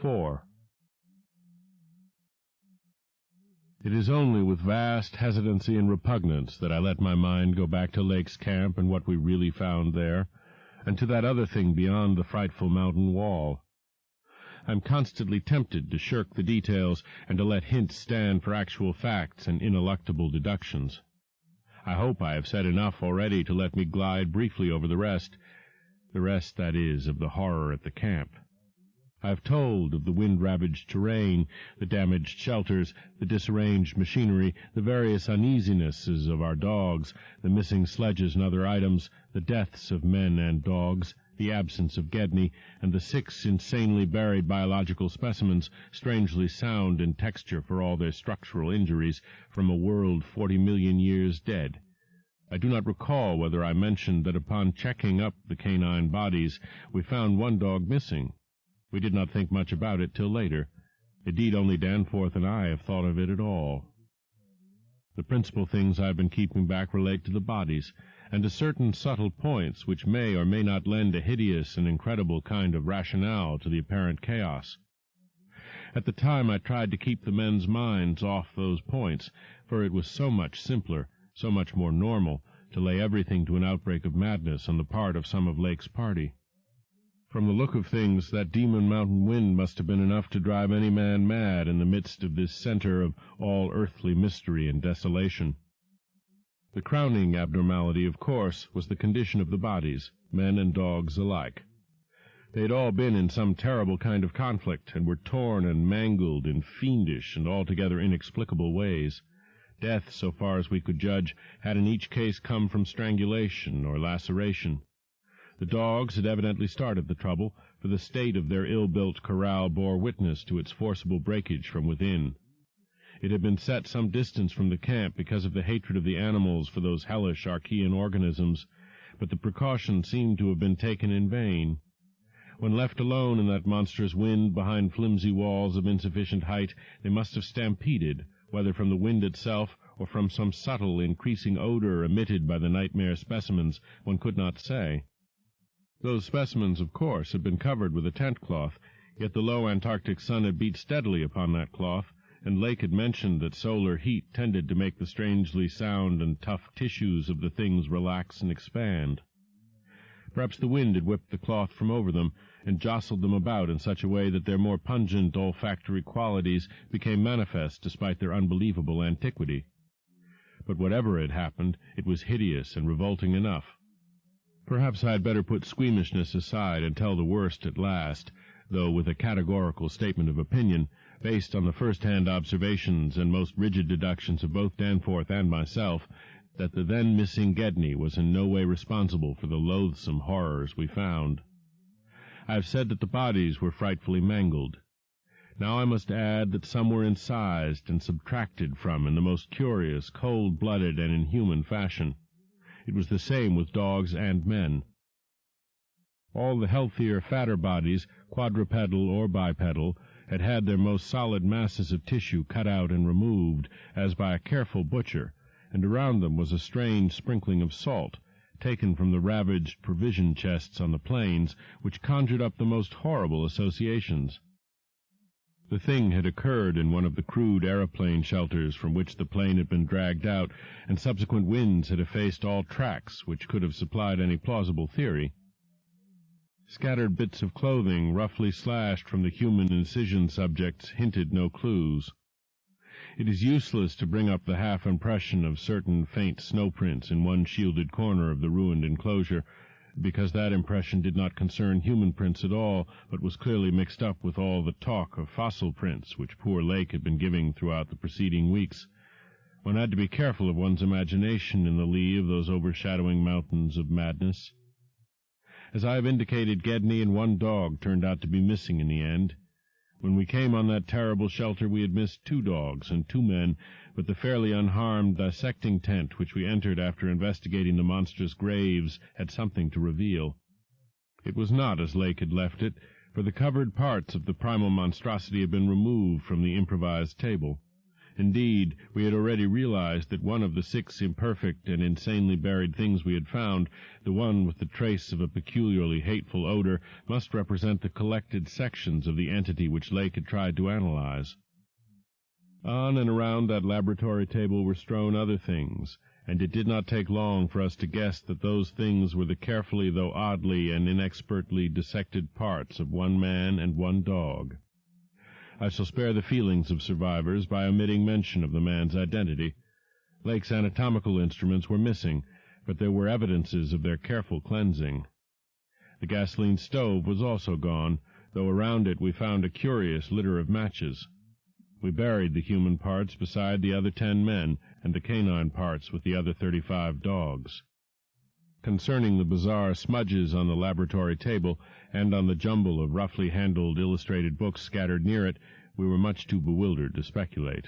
4. It is only with vast hesitancy and repugnance that I let my mind go back to Lake's camp and what we really found there, and to that other thing beyond the frightful mountain wall. I am constantly tempted to shirk the details and to let hints stand for actual facts and ineluctable deductions. I hope I have said enough already to let me glide briefly over the rest, that is, of the horror at the camp. I have told of the wind-ravaged terrain, the damaged shelters, the disarranged machinery, the various uneasinesses of our dogs, the missing sledges and other items, the deaths of men and dogs, the absence of Gedney, and the 6 insanely buried biological specimens, strangely sound in texture for all their structural injuries, from a world 40 million years dead. I do not recall whether I mentioned that upon checking up the canine bodies, we found one dog missing. We did not think much about it till later. Indeed, only Danforth and I have thought of it at all. The principal things I have been keeping back relate to the bodies, and to certain subtle points which may or may not lend a hideous and incredible kind of rationale to the apparent chaos. At the time I tried to keep the men's minds off those points, for it was so much simpler, so much more normal, to lay everything to an outbreak of madness on the part of some of Lake's party. From the look of things, that demon mountain wind must have been enough to drive any man mad in the midst of this center of all earthly mystery and desolation. The crowning abnormality, of course, was the condition of the bodies, men and dogs alike. They had all been in some terrible kind of conflict, and were torn and mangled in fiendish and altogether inexplicable ways. Death, so far as we could judge, had in each case come from strangulation or laceration. The dogs had evidently started the trouble, for the state of their ill-built corral bore witness to its forcible breakage from within. It had been set some distance from the camp because of the hatred of the animals for those hellish Archean organisms, but the precaution seemed to have been taken in vain. When left alone in that monstrous wind behind flimsy walls of insufficient height, they must have stampeded, whether from the wind itself or from some subtle, increasing odor emitted by the nightmare specimens, one could not say. Those specimens, of course, had been covered with a tent-cloth, yet the low Antarctic sun had beat steadily upon that cloth, and Lake had mentioned that solar heat tended to make the strangely sound and tough tissues of the things relax and expand. Perhaps the wind had whipped the cloth from over them, and jostled them about in such a way that their more pungent olfactory qualities became manifest despite their unbelievable antiquity. But whatever had happened, it was hideous and revolting enough. Perhaps I had better put squeamishness aside and tell the worst at last, though with a categorical statement of opinion, based on the first-hand observations and most rigid deductions of both Danforth and myself, that the then-missing Gedney was in no way responsible for the loathsome horrors we found. I have said that the bodies were frightfully mangled. Now I must add that some were incised and subtracted from in the most curious, cold-blooded, and inhuman fashion. It was the same with dogs and men. All the healthier, fatter bodies, quadrupedal or bipedal, had had their most solid masses of tissue cut out and removed, as by a careful butcher, and around them was a strange sprinkling of salt, taken from the ravaged provision chests on the plains, which conjured up the most horrible associations. The thing had occurred in one of the crude aeroplane shelters from which the plane had been dragged out, and subsequent winds had effaced all tracks which could have supplied any plausible theory. Scattered bits of clothing, roughly slashed from the human incision subjects, hinted no clues. It is useless to bring up the half-impression of certain faint snowprints in one shielded corner of the ruined enclosure, because that impression did not concern human prints at all, but was clearly mixed up with all the talk of fossil prints which poor Lake had been giving throughout the preceding weeks. One had to be careful of one's imagination in the lee of those overshadowing mountains of madness. As I have indicated, Gedney and one dog turned out to be missing in the end. When we came on that terrible shelter, we had missed 2 dogs and 2 men, but the fairly unharmed dissecting tent which we entered after investigating the monstrous graves had something to reveal. It was not as Lake had left it, for the covered parts of the primal monstrosity had been removed from the improvised table. Indeed, we had already realized that one of the 6 imperfect and insanely buried things we had found, the one with the trace of a peculiarly hateful odor, must represent the collected sections of the entity which Lake had tried to analyze. On and around that laboratory table were strewn other things, and it did not take long for us to guess that those things were the carefully though oddly and inexpertly dissected parts of one man and one dog. I shall spare the feelings of survivors by omitting mention of the man's identity. Lake's anatomical instruments were missing, but there were evidences of their careful cleansing. The gasoline stove was also gone, though around it we found a curious litter of matches. We buried the human parts beside the other 10 men, and the canine parts with the other 35 dogs. Concerning the bizarre smudges on the laboratory table, and on the jumble of roughly handled illustrated books scattered near it, we were much too bewildered to speculate.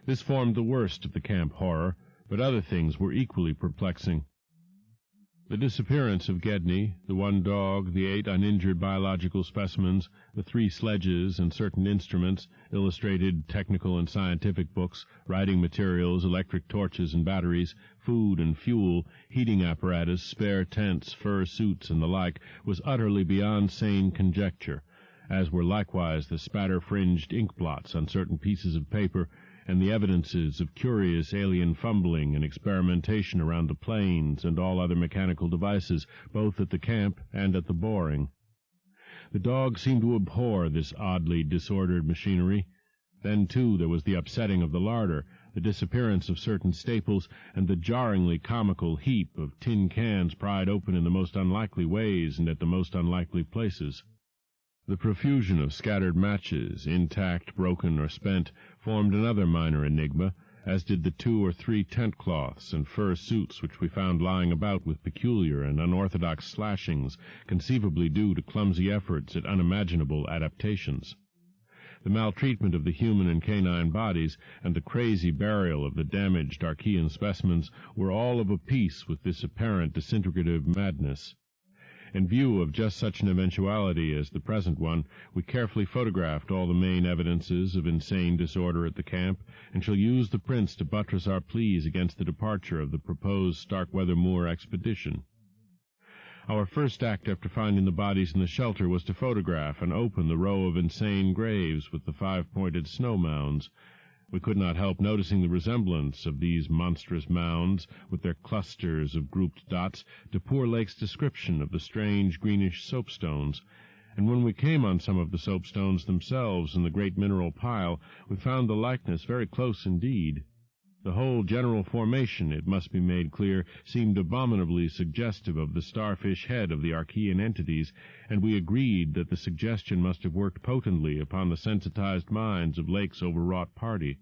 This formed the worst of the camp horror, but other things were equally perplexing. The disappearance of Gedney, the 1 dog, the 8 uninjured biological specimens, the 3 sledges and certain instruments, illustrated technical and scientific books, writing materials, electric torches and batteries, food and fuel, heating apparatus, spare tents, fur suits, and the like, was utterly beyond sane conjecture, as were likewise the spatter-fringed ink blots on certain pieces of paper, and the evidences of curious alien fumbling and experimentation around the planes and all other mechanical devices, both at the camp and at the boring. The dog seemed to abhor this oddly disordered machinery. Then, too, there was the upsetting of the larder, the disappearance of certain staples, and the jarringly comical heap of tin cans pried open in the most unlikely ways and at the most unlikely places. The profusion of scattered matches, intact, broken, or spent, formed another minor enigma, as did the 2 or 3 tent cloths and fur suits which we found lying about with peculiar and unorthodox slashings, conceivably due to clumsy efforts at unimaginable adaptations. The maltreatment of the human and canine bodies, and the crazy burial of the damaged Archean specimens, were all of a piece with this apparent disintegrative madness. In view of just such an eventuality as the present one, we carefully photographed all the main evidences of insane disorder at the camp, and shall use the prints to buttress our pleas against the departure of the proposed Starkweather Moor expedition. Our first act after finding the bodies in the shelter was to photograph and open the row of insane graves with the 5-pointed snow mounds. We could not help noticing the resemblance of these monstrous mounds, with their clusters of grouped dots, to poor Lake's description of the strange greenish soapstones, and when we came on some of the soapstones themselves in the great mineral pile, we found the likeness very close indeed. The whole general formation, it must be made clear, seemed abominably suggestive of the starfish head of the Archean entities, and we agreed that the suggestion must have worked potently upon the sensitized minds of Lake's overwrought party.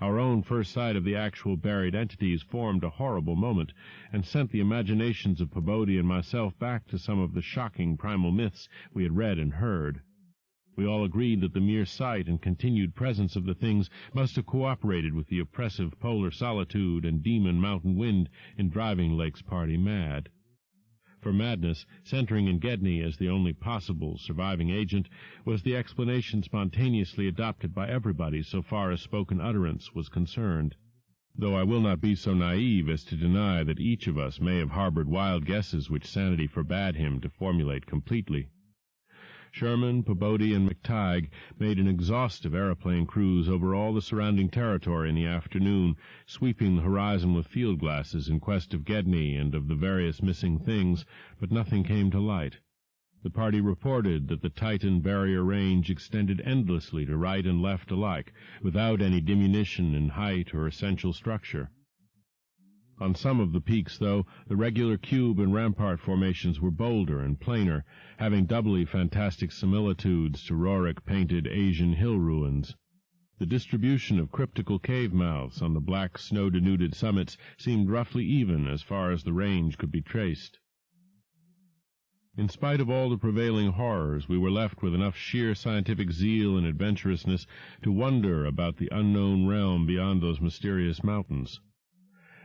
Our own first sight of the actual buried entities formed a horrible moment, and sent the imaginations of Pabodie and myself back to some of the shocking primal myths we had read and heard. We all agreed that the mere sight and continued presence of the things must have cooperated with the oppressive polar solitude and demon mountain wind in driving Lake's party mad. For madness, centering in Gedney as the only possible surviving agent, was the explanation spontaneously adopted by everybody so far as spoken utterance was concerned, though I will not be so naive as to deny that each of us may have harbored wild guesses which sanity forbade him to formulate completely. Sherman, Pabodie, and McTighe made an exhaustive aeroplane cruise over all the surrounding territory in the afternoon, sweeping the horizon with field glasses in quest of Gedney and of the various missing things, but nothing came to light. The party reported that the Titan barrier range extended endlessly to right and left alike, without any diminution in height or essential structure. On some of the peaks, though, the regular cube and rampart formations were bolder and plainer, having doubly fantastic similitudes to Roerich-painted Asian hill ruins. The distribution of cryptical cave mouths on the black snow-denuded summits seemed roughly even as far as the range could be traced. In spite of all the prevailing horrors, we were left with enough sheer scientific zeal and adventurousness to wonder about the unknown realm beyond those mysterious mountains.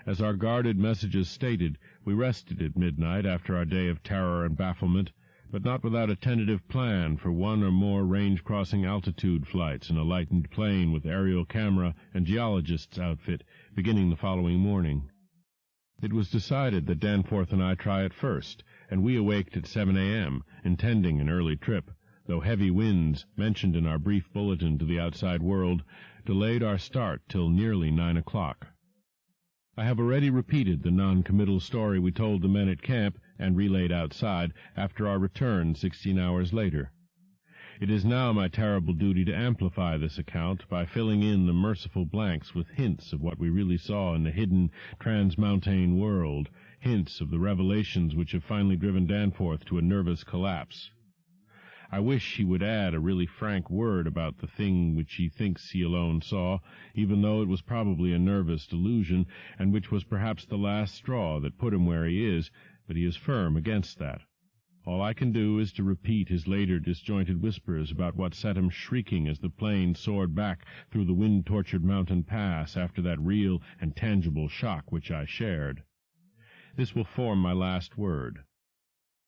As our guarded messages stated, we rested at midnight after our day of terror and bafflement, but not without a tentative plan for one or more range-crossing altitude flights in a lightened plane with aerial camera and geologist's outfit beginning the following morning. It was decided that Danforth and I try it first, and we awaked at 7 a.m., intending an early trip, though heavy winds, mentioned in our brief bulletin to the outside world, delayed our start till nearly 9 o'clock. I have already repeated the non-committal story we told the men at camp and relayed outside after our return 16 hours later. It is now my terrible duty to amplify this account by filling in the merciful blanks with hints of what we really saw in the hidden transmountain world, hints of the revelations which have finally driven Danforth to a nervous collapse. I wish he would add a really frank word about the thing which he thinks he alone saw, even though it was probably a nervous delusion, and which was perhaps the last straw that put him where he is, but he is firm against that. All I can do is to repeat his later disjointed whispers about what set him shrieking as the plane soared back through the wind-tortured mountain pass after that real and tangible shock which I shared. This will form my last word.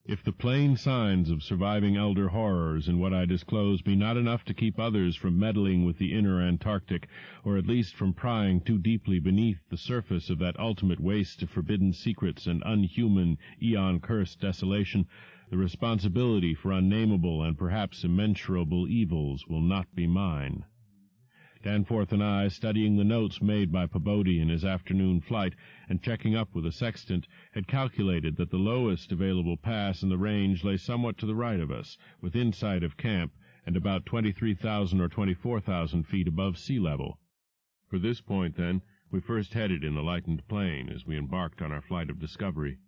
If the plain signs of surviving elder horrors in what I disclose be not enough to keep others from meddling with the inner Antarctic, or at least from prying too deeply beneath the surface of that ultimate waste of forbidden secrets and unhuman, eon-cursed desolation, the responsibility for unnameable and perhaps immeasurable evils will not be mine. Danforth and I, studying the notes made by Pabodie in his afternoon flight and checking up with a sextant, had calculated that the lowest available pass in the range lay somewhat to the right of us, within sight of camp, and about 23,000 or 24,000 feet above sea level. For this point, then, we first headed in the lightened plane as we embarked on our flight of discovery.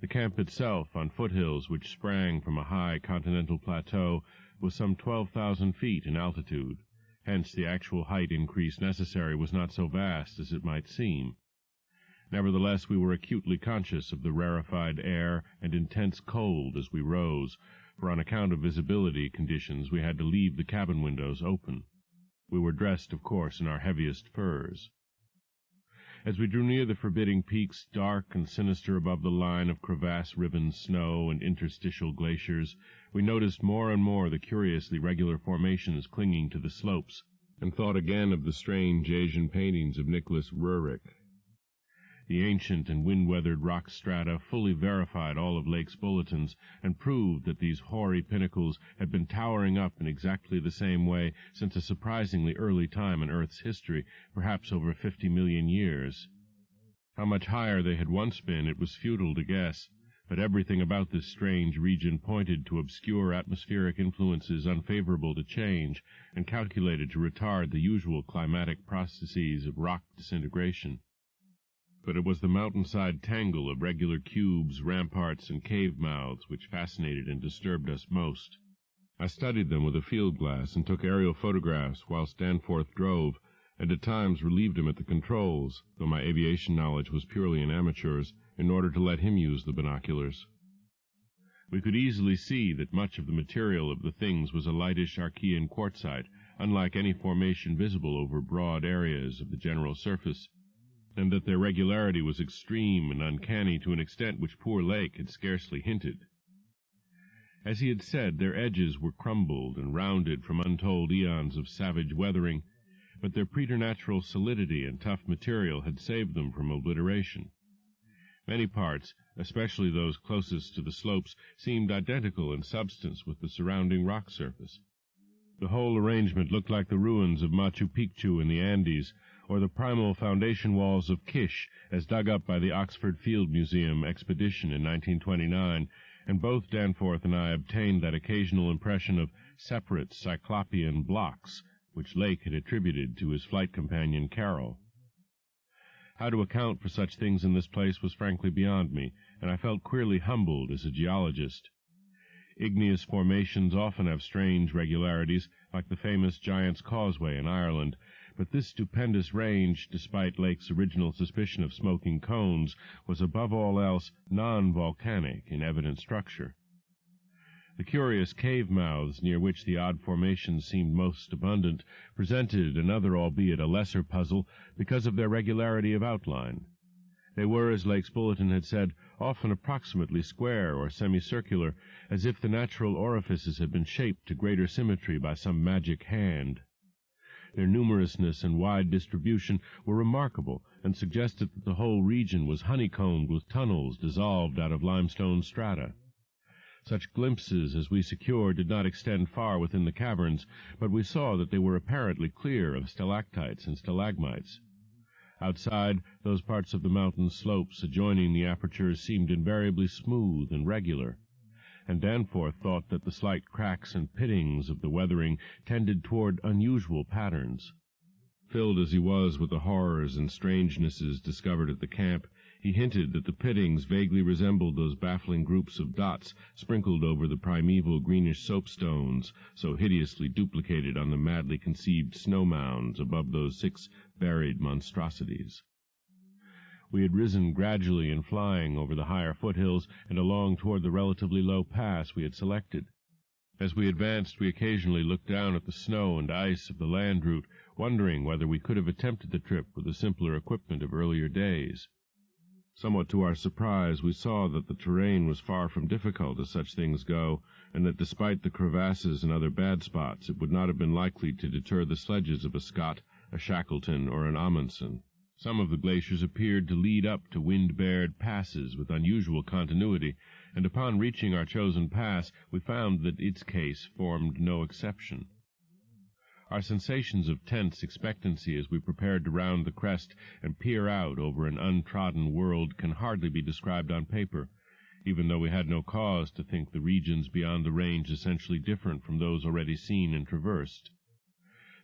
The camp itself, on foothills which sprang from a high continental plateau, was some 12,000 feet in altitude. Hence the actual height increase necessary was not so vast as it might seem. Nevertheless, we were acutely conscious of the rarefied air and intense cold as we rose, for on account of visibility conditions we had to leave the cabin windows open. We were dressed, of course, in our heaviest furs. As we drew near the forbidding peaks, dark and sinister above the line of crevasse-riven snow and interstitial glaciers, we noticed more and more the curiously regular formations clinging to the slopes, and thought again of the strange Asian paintings of Nicholas Roerich. The ancient and wind-weathered rock strata fully verified all of Lake's bulletins, and proved that these hoary pinnacles had been towering up in exactly the same way since a surprisingly early time in Earth's history, perhaps over 50 million years. How much higher they had once been it was futile to guess, but everything about this strange region pointed to obscure atmospheric influences unfavorable to change and calculated to retard the usual climatic processes of rock disintegration. But it was the mountainside tangle of regular cubes, ramparts, and cave mouths which fascinated and disturbed us most. I studied them with a field glass and took aerial photographs whilst Danforth drove, and at times relieved him at the controls, though my aviation knowledge was purely an amateur's, in order to let him use the binoculars. We could easily see that much of the material of the things was a lightish Archean quartzite, unlike any formation visible over broad areas of the general surface, and that their regularity was extreme and uncanny to an extent which poor Lake had scarcely hinted. As he had said, their edges were crumbled and rounded from untold eons of savage weathering, but their preternatural solidity and tough material had saved them from obliteration. Many parts, especially those closest to the slopes, seemed identical in substance with the surrounding rock surface. The whole arrangement looked like the ruins of Machu Picchu in the Andes, or the primal foundation walls of Kish, as dug up by the Oxford Field Museum expedition in 1929, and both Danforth and I obtained that occasional impression of separate cyclopean blocks, which Lake had attributed to his flight companion Carroll. How to account for such things in this place was frankly beyond me, and I felt queerly humbled as a geologist. Igneous formations often have strange regularities, like the famous Giant's Causeway in Ireland, but this stupendous range, despite Lake's original suspicion of smoking cones, was above all else non-volcanic in evident structure. The curious cave mouths near which the odd formations seemed most abundant presented another, albeit a lesser, puzzle because of their regularity of outline. They were, as Lake's bulletin had said, often approximately square or semicircular, as if the natural orifices had been shaped to greater symmetry by some magic hand. Their numerousness and wide distribution were remarkable, and suggested that the whole region was honeycombed with tunnels dissolved out of limestone strata. Such glimpses as we secured did not extend far within the caverns, but we saw that they were apparently clear of stalactites and stalagmites. Outside, those parts of the mountain slopes adjoining the apertures seemed invariably smooth and regular, and Danforth thought that the slight cracks and pittings of the weathering tended toward unusual patterns. Filled as he was with the horrors and strangenesses discovered at the camp, he hinted that the pittings vaguely resembled those baffling groups of dots sprinkled over the primeval greenish soapstones, so hideously duplicated on the madly conceived snow mounds above those 6 buried monstrosities. We had risen gradually and flying over the higher foothills and along toward the relatively low pass we had selected. As we advanced, we occasionally looked down at the snow and ice of the land route, wondering whether we could have attempted the trip with the simpler equipment of earlier days. Somewhat to our surprise, we saw that the terrain was far from difficult as such things go, and that despite the crevasses and other bad spots, it would not have been likely to deter the sledges of a Scott, a Shackleton, or an Amundsen. Some of the glaciers appeared to lead up to wind-bared passes with unusual continuity, and upon reaching our chosen pass, we found that its case formed no exception. Our sensations of tense expectancy as we prepared to round the crest and peer out over an untrodden world can hardly be described on paper, even though we had no cause to think the regions beyond the range essentially different from those already seen and traversed.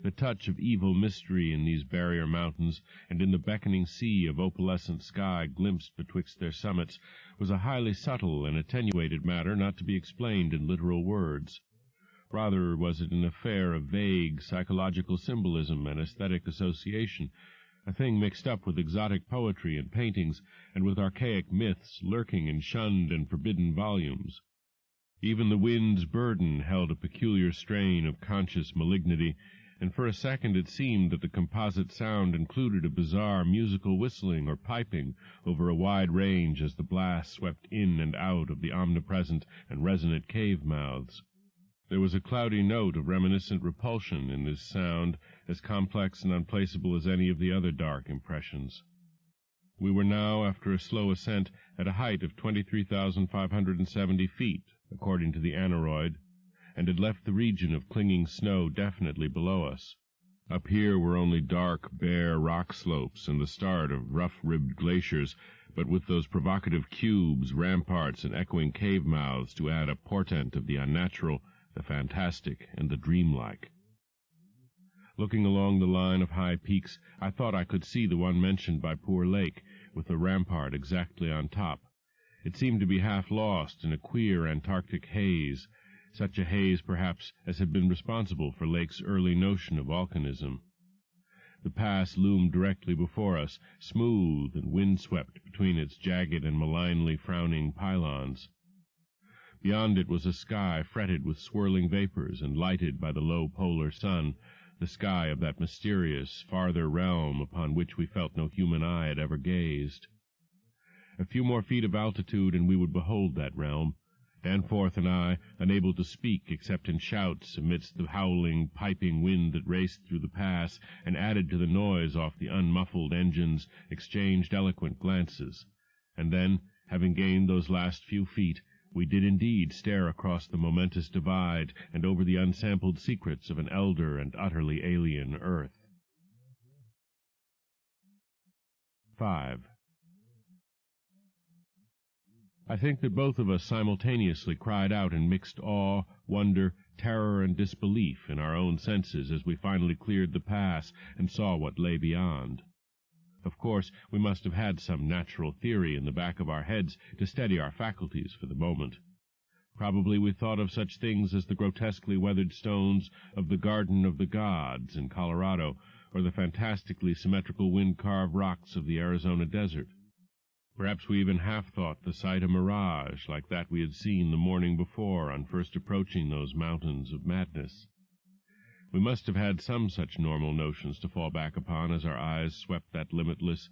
The touch of evil mystery in these barrier mountains, and in the beckoning sea of opalescent sky glimpsed betwixt their summits, was a highly subtle and attenuated matter not to be explained in literal words. Rather was it an affair of vague psychological symbolism and aesthetic association, a thing mixed up with exotic poetry and paintings, and with archaic myths lurking in shunned and forbidden volumes. Even the wind's burden held a peculiar strain of conscious malignity, and for a second it seemed that the composite sound included a bizarre musical whistling or piping over a wide range as the blast swept in and out of the omnipresent and resonant cave mouths. There was a cloudy note of reminiscent repulsion in this sound, as complex and unplaceable as any of the other dark impressions. We were now, after a slow ascent, at a height of 23,570 feet, according to the aneroid, and had left the region of clinging snow definitely below us. Up here were only dark, bare rock slopes and the start of rough-ribbed glaciers, but with those provocative cubes, ramparts, and echoing cave mouths to add a portent of the unnatural, the fantastic, and the dreamlike. Looking along the line of high peaks, I thought I could see the one mentioned by poor Lake, with the rampart exactly on top. It seemed to be half lost in a queer Antarctic haze, such a haze, perhaps, as had been responsible for Lake's early notion of volcanism. The pass loomed directly before us, smooth and wind-swept between its jagged and malignly frowning pylons. Beyond it was a sky fretted with swirling vapors and lighted by the low polar sun, the sky of that mysterious, farther realm upon which we felt no human eye had ever gazed. A few more feet of altitude and we would behold that realm. Danforth and I, unable to speak except in shouts amidst the howling, piping wind that raced through the pass and added to the noise off the unmuffled engines, exchanged eloquent glances. And then, having gained those last few feet, we did indeed stare across the momentous divide and over the unsampled secrets of an elder and utterly alien earth. 5. I think that both of us simultaneously cried out in mixed awe, wonder, terror, and disbelief in our own senses as we finally cleared the pass and saw what lay beyond. Of course, we must have had some natural theory in the back of our heads to steady our faculties for the moment. Probably we thought of such things as the grotesquely weathered stones of the Garden of the Gods in Colorado, or the fantastically symmetrical wind-carved rocks of the Arizona desert. Perhaps we even half-thought the sight a mirage like that we had seen the morning before on first approaching those mountains of madness. We must have had some such normal notions to fall back upon as our eyes swept that limitless,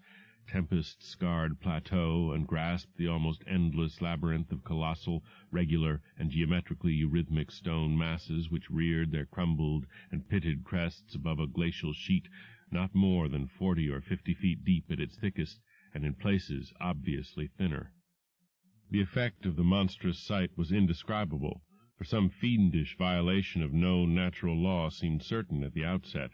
tempest-scarred plateau and grasped the almost endless labyrinth of colossal, regular, and geometrically eurythmic stone masses which reared their crumbled and pitted crests above a glacial sheet not more than 40 or 50 feet deep at its thickest, and in places obviously thinner. The effect of the monstrous sight was indescribable, for some fiendish violation of known natural law seemed certain at the outset.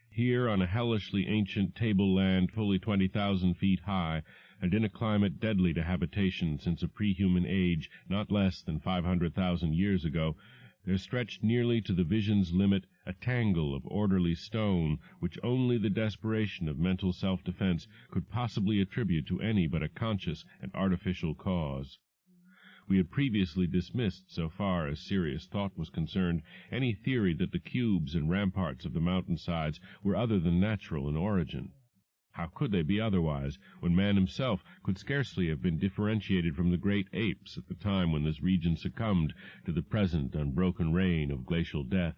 Here, on a hellishly ancient tableland fully 20,000 feet high, and in a climate deadly to habitation since a pre-human age not less than 500,000 years ago, there stretched nearly to the vision's limit a tangle of orderly stone which only the desperation of mental self-defense could possibly attribute to any but a conscious and artificial cause. We had previously dismissed, so far as serious thought was concerned, any theory that the cubes and ramparts of the mountainsides were other than natural in origin. How could they be otherwise, when man himself could scarcely have been differentiated from the great apes at the time when this region succumbed to the present unbroken reign of glacial death?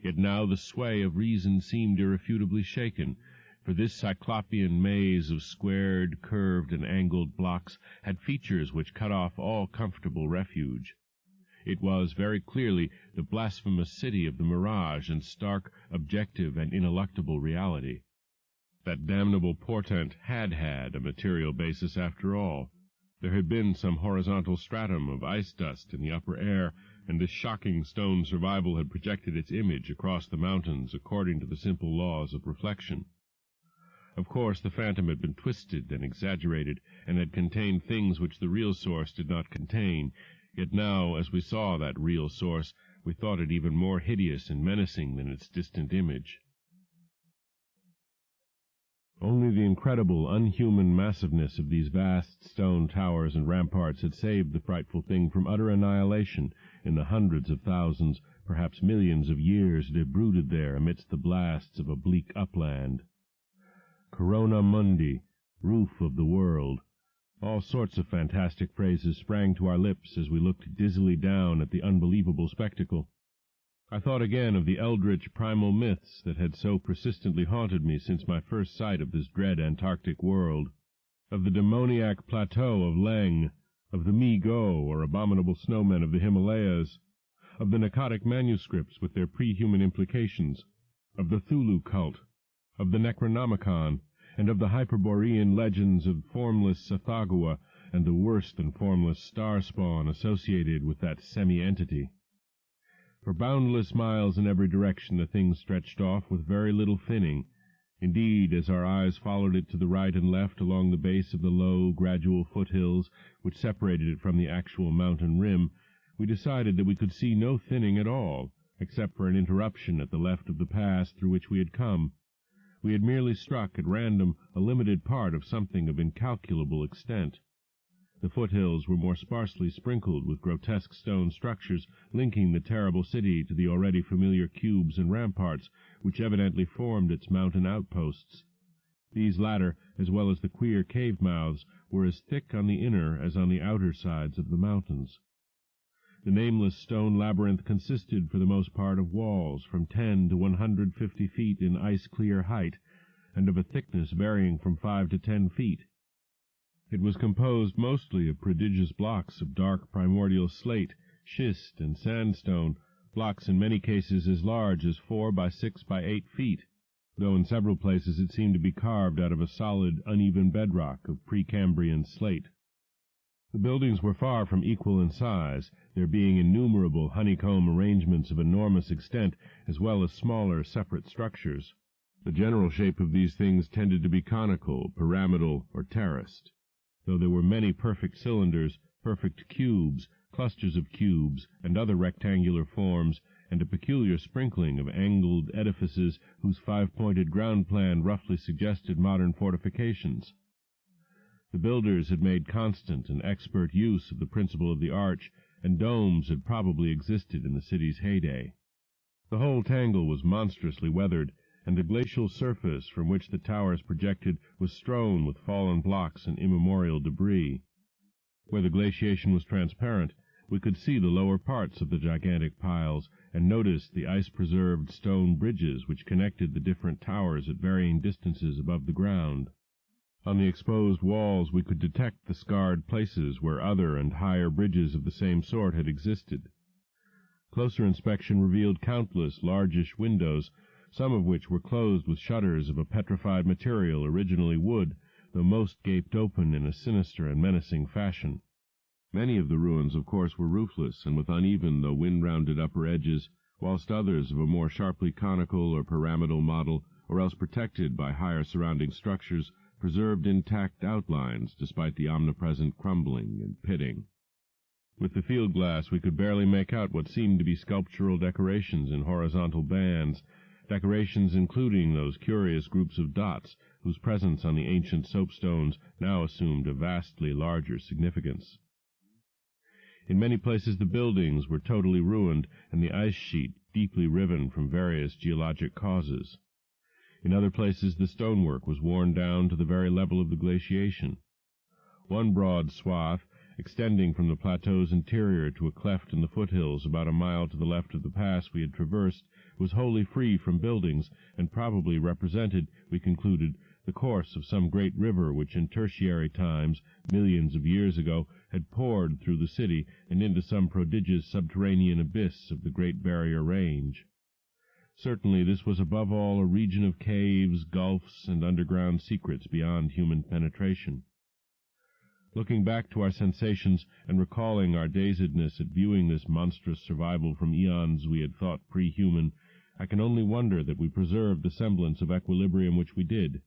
Yet now the sway of reason seemed irrefutably shaken, for this cyclopean maze of squared, curved, and angled blocks had features which cut off all comfortable refuge. It was, very clearly, the blasphemous city of the mirage and stark, objective, and ineluctable reality. That damnable portent had a material basis after all. There had been some horizontal stratum of ice dust in the upper air, and this shocking stone survival had projected its image across the mountains according to the simple laws of reflection. Of course, the phantom had been twisted and exaggerated, and had contained things which the real source did not contain, yet now, as we saw that real source, we thought it even more hideous and menacing than its distant image. Only the incredible, unhuman massiveness of these vast stone towers and ramparts had saved the frightful thing from utter annihilation in the hundreds of thousands, perhaps millions of years it had brooded there amidst the blasts of a bleak upland. Corona mundi, roof of the world. All sorts of fantastic phrases sprang to our lips as we looked dizzily down at the unbelievable spectacle. I thought again of the eldritch primal myths that had so persistently haunted me since my first sight of this dread Antarctic world, of the demoniac plateau of Leng, of the Mi-Go, or abominable snowmen of the Himalayas, of the Nakadic manuscripts with their pre-human implications, of the Cthulhu cult, of the Necronomicon, and of the Hyperborean legends of formless Sathagua and the worse-than-formless star-spawn associated with that semi-entity. For boundless miles in every direction the thing stretched off with very little thinning. Indeed, as our eyes followed it to the right and left along the base of the low, gradual foothills which separated it from the actual mountain rim, we decided that we could see no thinning at all, except for an interruption at the left of the pass through which we had come. We had merely struck at random a limited part of something of incalculable extent. The foothills were more sparsely sprinkled with grotesque stone structures linking the terrible city to the already familiar cubes and ramparts which evidently formed its mountain outposts. These latter, as well as the queer cave mouths, were as thick on the inner as on the outer sides of the mountains. The nameless stone labyrinth consisted for the most part of walls from 10 to 150 feet in ice-clear height, and of a thickness varying from 5 to 10 feet. It was composed mostly of prodigious blocks of dark primordial slate, schist, and sandstone, blocks in many cases as large as 4 by 6 by 8 feet, though in several places it seemed to be carved out of a solid, uneven bedrock of Precambrian slate. The buildings were far from equal in size, there being innumerable honeycomb arrangements of enormous extent, as well as smaller, separate structures. The general shape of these things tended to be conical, pyramidal, or terraced, though there were many perfect cylinders, perfect cubes, clusters of cubes, and other rectangular forms, and a peculiar sprinkling of angled edifices whose five-pointed ground plan roughly suggested modern fortifications. The builders had made constant and expert use of the principle of the arch, and domes had probably existed in the city's heyday. The whole tangle was monstrously weathered, and the glacial surface from which the towers projected was strewn with fallen blocks and immemorial debris. Where the glaciation was transparent, We could see the lower parts of the gigantic piles, and noticed the ice-preserved stone bridges which connected the different towers at varying distances above the ground. On the exposed walls we could detect the scarred places where other and higher bridges of the same sort had existed. Closer inspection revealed countless largish windows, some of which were closed with shutters of a petrified material, originally wood, though most gaped open in a sinister and menacing fashion. Many of the ruins, of course, were roofless and with uneven though wind-rounded upper edges, whilst others of a more sharply conical or pyramidal model, or else protected by higher surrounding structures, preserved intact outlines despite the omnipresent crumbling and pitting. With the field glass we could barely make out what seemed to be sculptural decorations in horizontal bands, decorations including those curious groups of dots whose presence on the ancient soapstones now assumed a vastly larger significance. In many places the buildings were totally ruined, and the ice sheet deeply riven from various geologic causes. In other places the stonework was worn down to the very level of the glaciation. One broad swath, extending from the plateau's interior to a cleft in the foothills about a mile to the left of the pass we had traversed, was wholly free from buildings, and probably represented, we concluded, the course of some great river which in tertiary times, millions of years ago, had poured through the city and into some prodigious subterranean abyss of the Great Barrier Range. Certainly this was above all a region of caves, gulfs, and underground secrets beyond human penetration. Looking back to our sensations and recalling our dazedness at viewing this monstrous survival from eons we had thought pre-human, I can only wonder that we preserved the semblance of equilibrium which we did.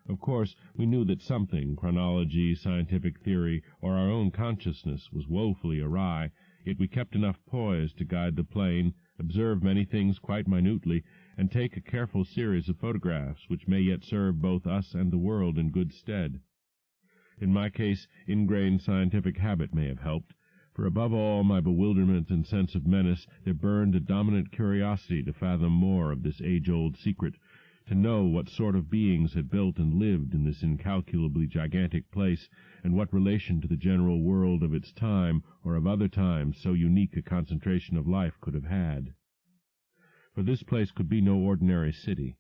Of course, we knew that something, chronology, scientific theory, or our own consciousness, was woefully awry, yet we kept enough poise to guide the plane, observe many things quite minutely, and take a careful series of photographs which may yet serve both us and the world in good stead. In my case, ingrained scientific habit may have helped, for above all my bewilderment and sense of menace there burned a dominant curiosity to fathom more of this age-old secret, to know what sort of beings had built and lived in this incalculably gigantic place, and what relation to the general world of its time, or of other times, so unique a concentration of life could have had. For this place could be no ordinary city.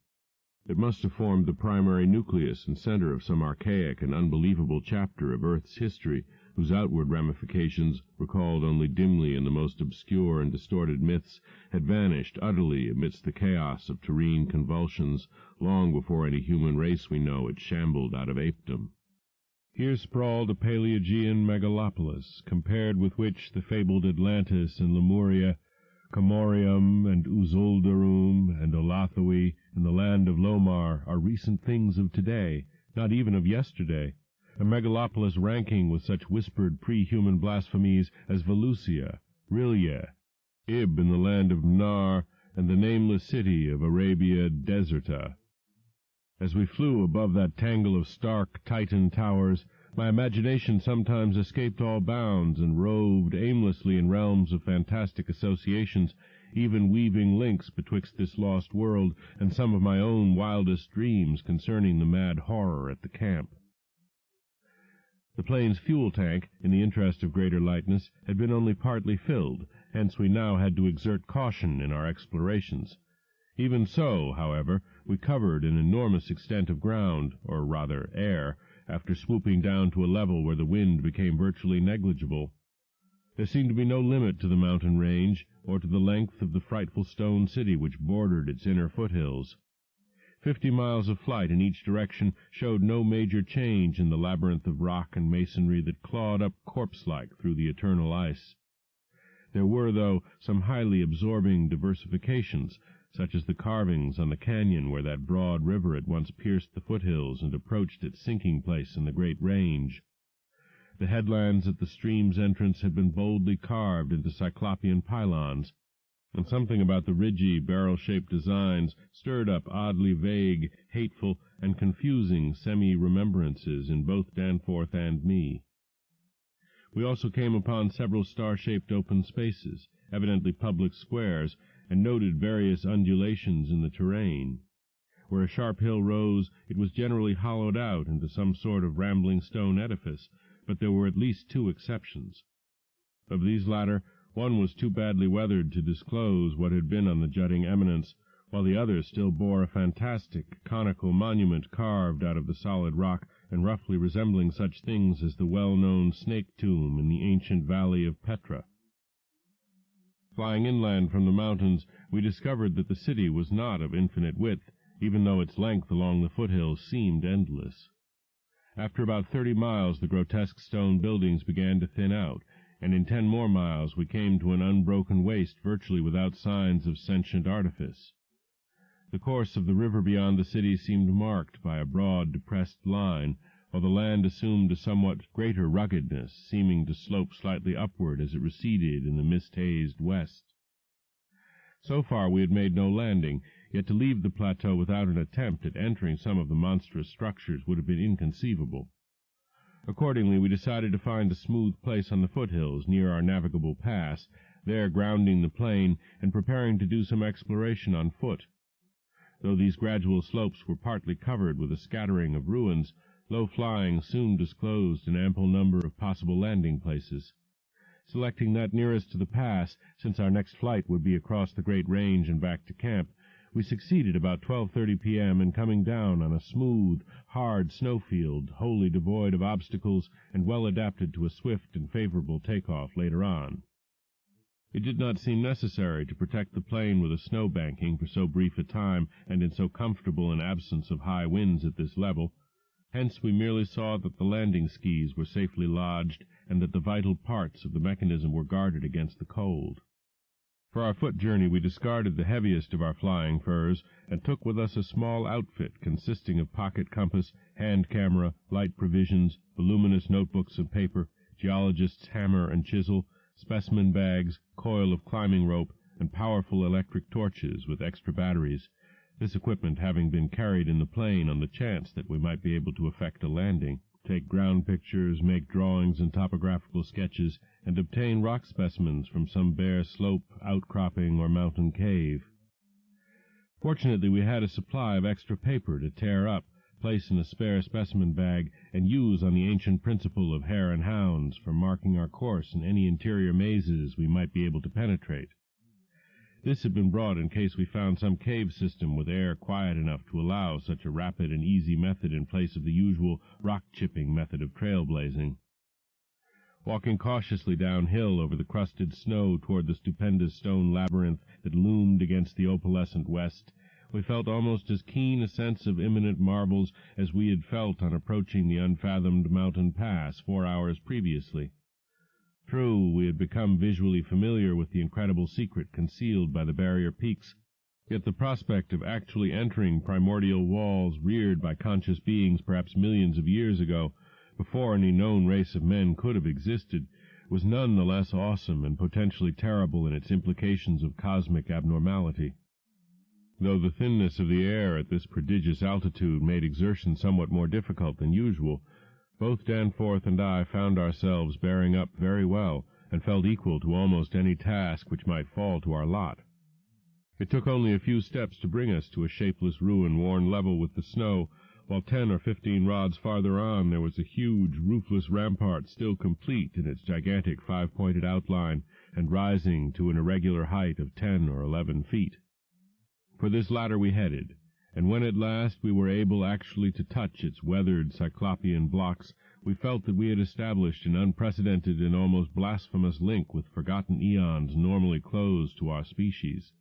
It must have formed the primary nucleus and center of some archaic and unbelievable chapter of Earth's history, whose outward ramifications, recalled only dimly in the most obscure and distorted myths, had vanished utterly amidst the chaos of terrene convulsions, long before any human race we know had shambled out of apedom. Here sprawled a Paleogean megalopolis, compared with which the fabled Atlantis and Lemuria, Camorium and Uzuldarum and Olathoe and the land of Lomar are recent things of today, not even of yesterday, a megalopolis ranking with such whispered pre-human blasphemies as Valusia, Rilye, Ib in the land of Nar, and the nameless city of Arabia Deserta. As we flew above that tangle of stark Titan towers, my imagination sometimes escaped all bounds and roved aimlessly in realms of fantastic associations, even weaving links betwixt this lost world and some of my own wildest dreams concerning the mad horror at the camp. The plane's fuel tank, in the interest of greater lightness, had been only partly filled, hence we now had to exert caution in our explorations. Even so, however, we covered an enormous extent of ground, or rather air, after swooping down to a level where the wind became virtually negligible. There seemed to be no limit to the mountain range, or to the length of the frightful stone city which bordered its inner foothills. 50 miles of flight in each direction showed no major change in the labyrinth of rock and masonry that clawed up corpse-like through the eternal ice. There were, though, some highly absorbing diversifications, such as the carvings on the canyon where that broad river at once pierced the foothills and approached its sinking place in the great range. The headlands at the stream's entrance had been boldly carved into cyclopean pylons, and something about the ridgy, barrel-shaped designs stirred up oddly vague, hateful, and confusing semi-remembrances in both Danforth and me. We also came upon several star-shaped open spaces, evidently public squares, and noted various undulations in the terrain. Where a sharp hill rose, it was generally hollowed out into some sort of rambling stone edifice, but there were at least 2 exceptions. Of these latter, one was too badly weathered to disclose what had been on the jutting eminence, while the other still bore a fantastic, conical monument carved out of the solid rock, and roughly resembling such things as the well-known snake tomb in the ancient valley of Petra. Flying inland from the mountains, we discovered that the city was not of infinite width, even though its length along the foothills seemed endless. After about 30 miles, the grotesque stone buildings began to thin out, and in 10 more miles we came to an unbroken waste virtually without signs of sentient artifice. The course of the river beyond the city seemed marked by a broad, depressed line, while the land assumed a somewhat greater ruggedness, seeming to slope slightly upward as it receded in the mist-hazed west. So far we had made no landing, yet to leave the plateau without an attempt at entering some of the monstrous structures would have been inconceivable. Accordingly, we decided to find a smooth place on the foothills near our navigable pass, there grounding the plain and preparing to do some exploration on foot. Though these gradual slopes were partly covered with a scattering of ruins, low flying soon disclosed an ample number of possible landing places. Selecting that nearest to the pass, since our next flight would be across the great range and back to camp, we succeeded about 12:30 p.m. in coming down on a smooth, hard snowfield, wholly devoid of obstacles and well adapted to a swift and favorable take-off later on. It did not seem necessary to protect the plane with a snow banking for so brief a time and in so comfortable an absence of high winds at this level. Hence we merely saw that the landing skis were safely lodged and that the vital parts of the mechanism were guarded against the cold. For our foot journey we discarded the heaviest of our flying furs and took with us a small outfit consisting of pocket compass, hand camera, light provisions, voluminous notebooks of paper, geologist's hammer and chisel, specimen bags, coil of climbing rope, and powerful electric torches with extra batteries, this equipment having been carried in the plane on the chance that we might be able to effect a landing, take ground pictures, make drawings and topographical sketches, and obtain rock specimens from some bare slope, outcropping, or mountain cave. Fortunately, we had a supply of extra paper to tear up, place in a spare specimen bag, and use on the ancient principle of hare and hounds for marking our course in any interior mazes we might be able to penetrate. This had been brought in case we found some cave system with air quiet enough to allow such a rapid and easy method in place of the usual rock-chipping method of trailblazing. Walking cautiously downhill over the crusted snow toward the stupendous stone labyrinth that loomed against the opalescent west, we felt almost as keen a sense of imminent marvels as we had felt on approaching the unfathomed mountain pass 4 hours previously. True, we had become visually familiar with the incredible secret concealed by the barrier peaks, yet the prospect of actually entering primordial walls reared by conscious beings perhaps millions of years ago, before any known race of men could have existed, was none the less awesome and potentially terrible in its implications of cosmic abnormality. Though the thinness of the air at this prodigious altitude made exertion somewhat more difficult than usual, both Danforth and I found ourselves bearing up very well, and felt equal to almost any task which might fall to our lot. It took only a few steps to bring us to a shapeless ruin worn level with the snow, while 10 or 15 rods farther on there was a huge, roofless rampart still complete in its gigantic 5-pointed outline, and rising to an irregular height of 10 or 11 feet. For this latter we headed, and when at last we were able actually to touch its weathered cyclopean blocks, we felt that we had established an unprecedented and almost blasphemous link with forgotten eons normally closed to our species.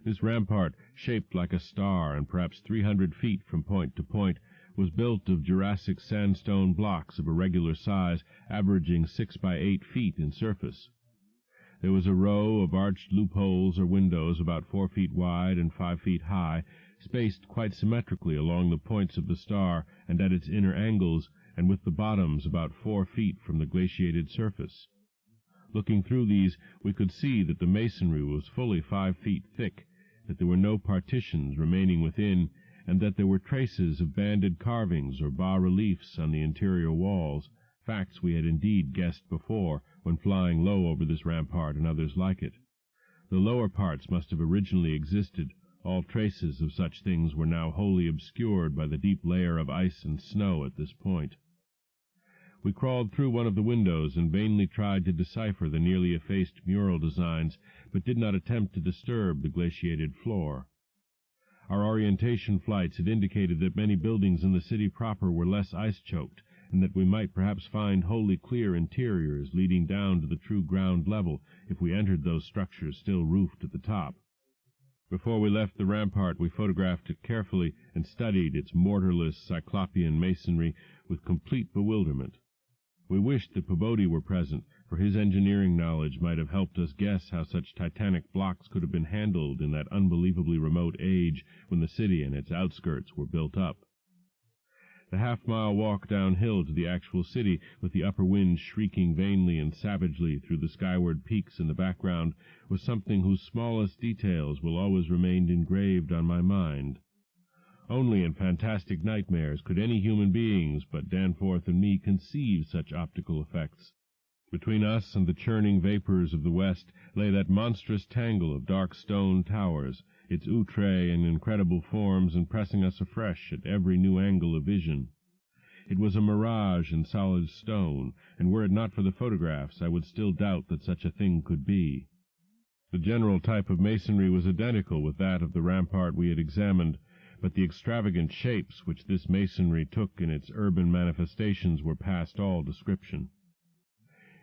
This rampart, shaped like a star and perhaps 300 feet from point to point, was built of Jurassic sandstone blocks of irregular size, averaging 6 by 8 feet in surface. There was a row of arched loopholes or windows about 4 feet wide and 5 feet high, spaced quite symmetrically along the points of the star and at its inner angles, and with the bottoms about 4 feet from the glaciated surface. Looking through these, we could see that the masonry was fully 5 feet thick, that there were no partitions remaining within, and that there were traces of banded carvings or bas-reliefs on the interior walls, facts we had indeed guessed before when flying low over this rampart and others like it. The lower parts must have originally existed. All traces of such things were now wholly obscured by the deep layer of ice and snow at this point. We crawled through one of the windows and vainly tried to decipher the nearly effaced mural designs, but did not attempt to disturb the glaciated floor. Our orientation flights had indicated that many buildings in the city proper were less ice-choked, and that we might perhaps find wholly clear interiors leading down to the true ground level if we entered those structures still roofed at the top. Before we left the rampart, we photographed it carefully and studied its mortarless cyclopean masonry with complete bewilderment. We wished that Pabodie were present, for his engineering knowledge might have helped us guess how such titanic blocks could have been handled in that unbelievably remote age when the city and its outskirts were built up. The half-mile walk downhill to the actual city, with the upper wind shrieking vainly and savagely through the skyward peaks in the background, was something whose smallest details will always remain engraved on my mind. Only in fantastic nightmares could any human beings but Danforth and me conceive such optical effects. Between us and the churning vapors of the west lay that monstrous tangle of dark stone towers, its outre and incredible forms impressing us afresh at every new angle of vision. It was a mirage in solid stone, and were it not for the photographs, I would still doubt that such a thing could be. The general type of masonry was identical with that of the rampart we had examined, but the extravagant shapes which this masonry took in its urban manifestations were past all description.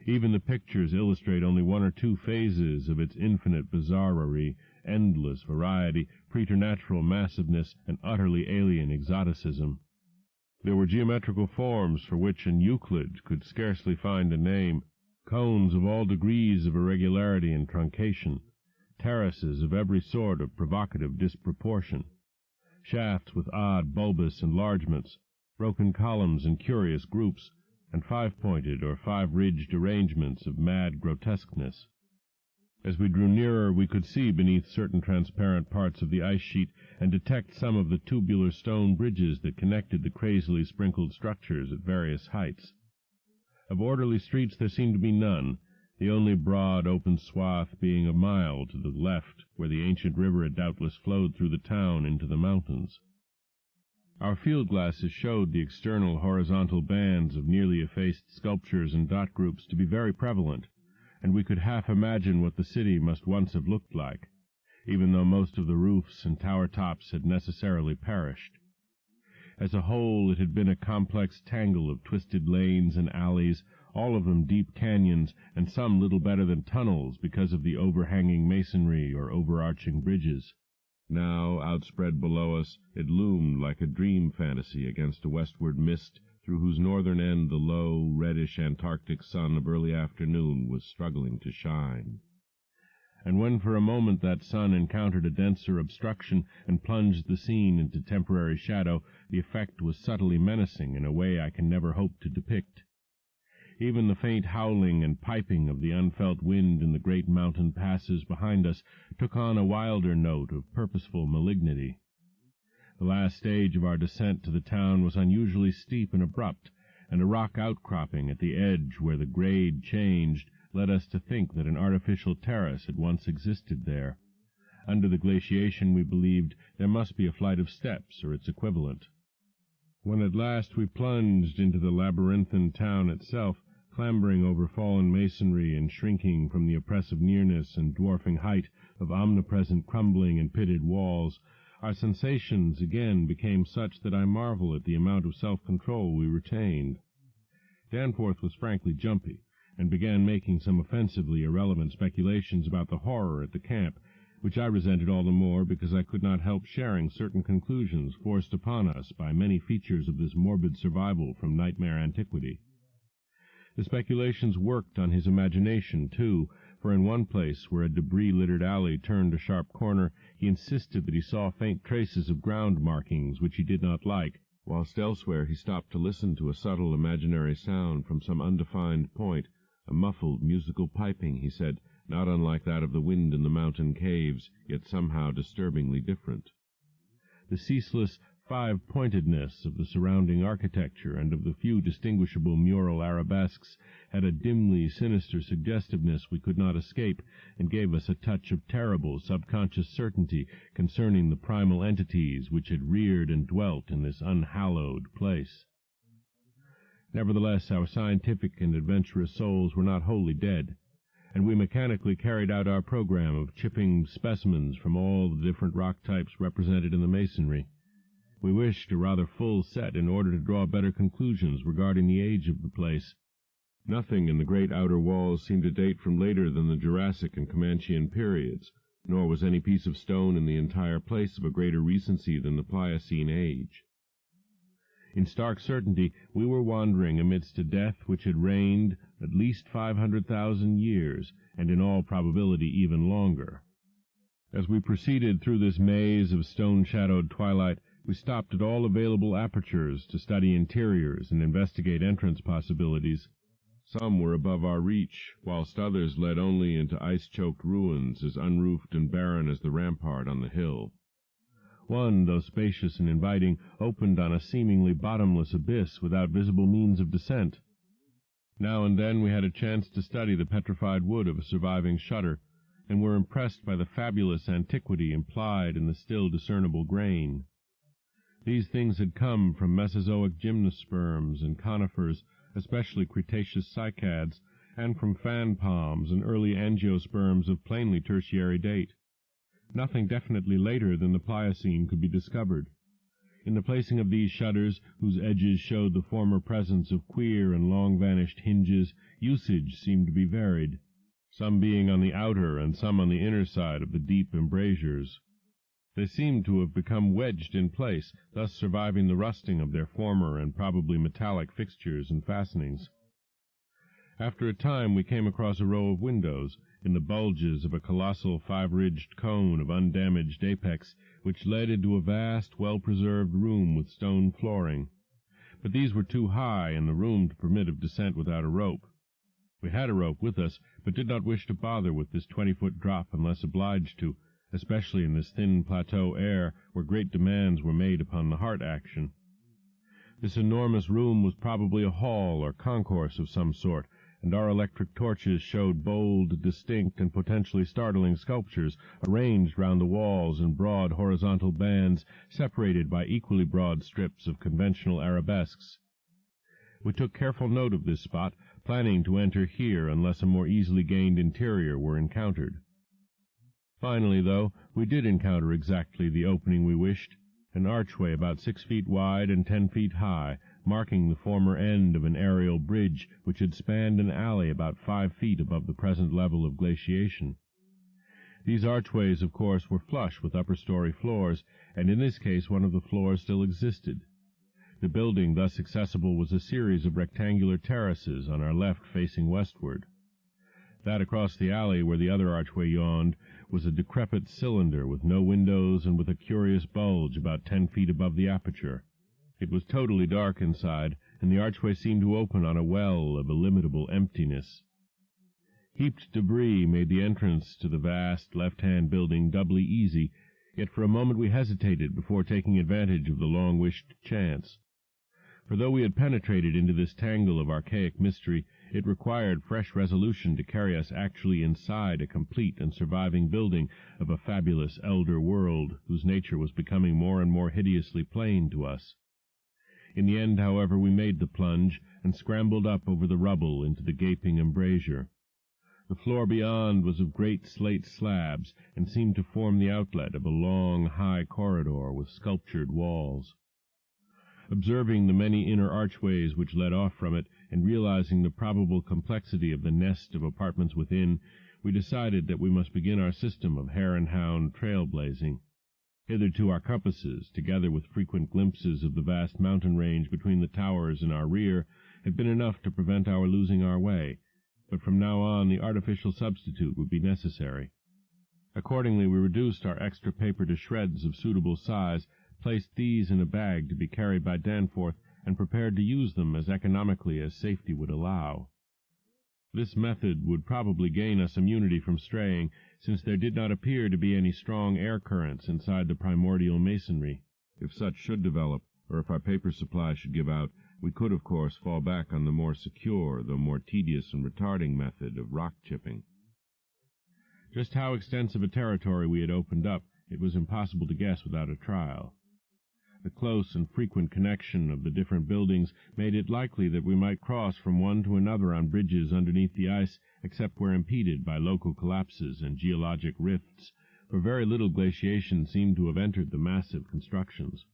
Even the pictures illustrate only one or two phases of its infinite bizarrerie, endless variety, preternatural massiveness, and utterly alien exoticism. There were geometrical forms for which an Euclid could scarcely find a name, cones of all degrees of irregularity and truncation, terraces of every sort of provocative disproportion, shafts with odd bulbous enlargements, broken columns in curious groups, and five-pointed or five-ridged arrangements of mad grotesqueness. As we drew nearer, we could see beneath certain transparent parts of the ice sheet and detect some of the tubular stone bridges that connected the crazily sprinkled structures at various heights. Of orderly streets there seemed to be none, the only broad open swath being a mile to the left, where the ancient river had doubtless flowed through the town into the mountains. Our field glasses showed the external horizontal bands of nearly effaced sculptures and dot groups to be very prevalent, and we could half imagine what the city must once have looked like, even though most of the roofs and tower tops had necessarily perished. As a whole, it had been a complex tangle of twisted lanes and alleys, all of them deep canyons, and some little better than tunnels because of the overhanging masonry or overarching bridges. Now, outspread below us, it loomed like a dream fantasy against a westward mist through whose northern end the low, reddish Antarctic sun of early afternoon was struggling to shine. And when for a moment that sun encountered a denser obstruction and plunged the scene into temporary shadow, the effect was subtly menacing in a way I can never hope to depict. Even the faint howling and piping of the unfelt wind in the great mountain passes behind us took on a wilder note of purposeful malignity. The last stage of our descent to the town was unusually steep and abrupt, and a rock outcropping at the edge where the grade changed led us to think that an artificial terrace had once existed there. Under the glaciation, we believed, there must be a flight of steps or its equivalent. When at last we plunged into the labyrinthine town itself, clambering over fallen masonry and shrinking from the oppressive nearness and dwarfing height of omnipresent crumbling and pitted walls, our sensations again became such that I marvel at the amount of self-control we retained. Danforth was frankly jumpy, and began making some offensively irrelevant speculations about the horror at the camp, which I resented all the more because I could not help sharing certain conclusions forced upon us by many features of this morbid survival from nightmare antiquity. The speculations worked on his imagination, too, for in one place, where a debris-littered alley turned a sharp corner, he insisted that he saw faint traces of ground markings which he did not like, whilst elsewhere he stopped to listen to a subtle imaginary sound from some undefined point, a muffled musical piping, he said, not unlike that of the wind in the mountain caves, yet somehow disturbingly different. The ceaseless five-pointedness of the surrounding architecture and of the few distinguishable mural arabesques had a dimly sinister suggestiveness we could not escape, and gave us a touch of terrible subconscious certainty concerning the primal entities which had reared and dwelt in this unhallowed place. Nevertheless, our scientific and adventurous souls were not wholly dead, and we mechanically carried out our program of chipping specimens from all the different rock types represented in the masonry. We wished a rather full set in order to draw better conclusions regarding the age of the place. Nothing in the great outer walls seemed to date from later than the Jurassic and Comanchean periods, nor was any piece of stone in the entire place of a greater recency than the Pliocene age. In stark certainty, we were wandering amidst a death which had reigned at least 500,000 years, and in all probability even longer. As we proceeded through this maze of stone-shadowed twilight, we stopped at all available apertures to study interiors and investigate entrance possibilities. Some were above our reach, whilst others led only into ice-choked ruins as unroofed and barren as the rampart on the hill. One, though spacious and inviting, opened on a seemingly bottomless abyss without visible means of descent. Now and then we had a chance to study the petrified wood of a surviving shutter, and were impressed by the fabulous antiquity implied in the still discernible grain. These things had come from Mesozoic gymnosperms and conifers, especially Cretaceous cycads, and from fan palms and early angiosperms of plainly tertiary date. Nothing definitely later than the Pliocene could be discovered. In the placing of these shutters, whose edges showed the former presence of queer and long-vanished hinges, usage seemed to be varied, some being on the outer and some on the inner side of the deep embrasures. They seemed to have become wedged in place, thus surviving the rusting of their former and probably metallic fixtures and fastenings. After a time we came across a row of windows, in the bulges of a colossal five-ridged cone of undamaged apex, which led into a vast, well-preserved room with stone flooring. But these were too high in the room to permit of descent without a rope. We had a rope with us, but did not wish to bother with this 20-foot drop unless obliged to, especially in this thin plateau air where great demands were made upon the heart action. This enormous room was probably a hall or concourse of some sort, and our electric torches showed bold, distinct, and potentially startling sculptures arranged round the walls in broad horizontal bands, separated by equally broad strips of conventional arabesques. We took careful note of this spot, planning to enter here unless a more easily gained interior were encountered. Finally, though, we did encounter exactly the opening we wished, an archway about 6 feet wide and 10 feet high, marking the former end of an aerial bridge which had spanned an alley about 5 feet above the present level of glaciation. These archways, of course, were flush with upper-story floors, and in this case one of the floors still existed. The building thus accessible was a series of rectangular terraces on our left facing westward. That across the alley where the other archway yawned was a decrepit cylinder with no windows and with a curious bulge about 10 feet above the aperture. It was totally dark inside, and the archway seemed to open on a well of illimitable emptiness. Heaped debris made the entrance to the vast left-hand building doubly easy, yet for a moment we hesitated before taking advantage of the long-wished chance. For though we had penetrated into this tangle of archaic mystery, it required fresh resolution to carry us actually inside a complete and surviving building of a fabulous elder world, whose nature was becoming more and more hideously plain to us. In the end, however, we made the plunge, and scrambled up over the rubble into the gaping embrasure. The floor beyond was of great slate slabs, and seemed to form the outlet of a long, high corridor with sculptured walls. Observing the many inner archways which led off from it, and realizing the probable complexity of the nest of apartments within, we decided that we must begin our system of hare-and-hound trail-blazing. Hitherto our compasses, together with frequent glimpses of the vast mountain range between the towers in our rear, had been enough to prevent our losing our way, but from now on the artificial substitute would be necessary. Accordingly we reduced our extra paper to shreds of suitable size, placed these in a bag to be carried by Danforth, and prepared to use them as economically as safety would allow. This method would probably gain us immunity from straying, since there did not appear to be any strong air currents inside the primordial masonry. If such should develop, or if our paper supply should give out, we could, of course, fall back on the more secure, though more tedious and retarding method of rock chipping. Just how extensive a territory we had opened up, it was impossible to guess without a trial. The close and frequent connection of the different buildings made it likely that we might cross from one to another on bridges underneath the ice, except where impeded by local collapses and geologic rifts, for very little glaciation seemed to have entered the massive constructions.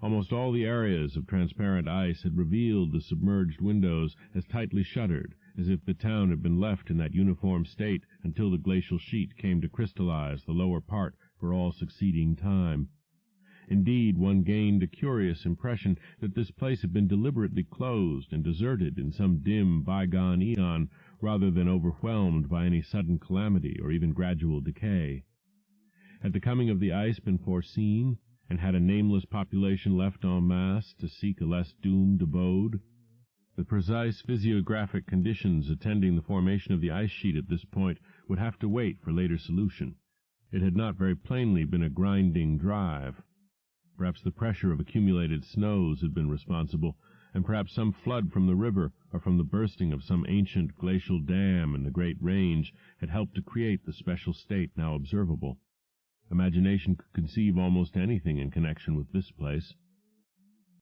Almost all the areas of transparent ice had revealed the submerged windows as tightly shuttered, as if the town had been left in that uniform state until the glacial sheet came to crystallize the lower part for all succeeding time. Indeed, one gained a curious impression that this place had been deliberately closed and deserted in some dim, bygone eon, rather than overwhelmed by any sudden calamity or even gradual decay. Had the coming of the ice been foreseen, and had a nameless population left en masse to seek a less doomed abode? The precise physiographic conditions attending the formation of the ice sheet at this point would have to wait for later solution. It had not very plainly been a grinding drive. Perhaps the pressure of accumulated snows had been responsible, and perhaps some flood from the river or from the bursting of some ancient glacial dam in the great range had helped to create the special state now observable. Imagination could conceive almost anything in connection with this place.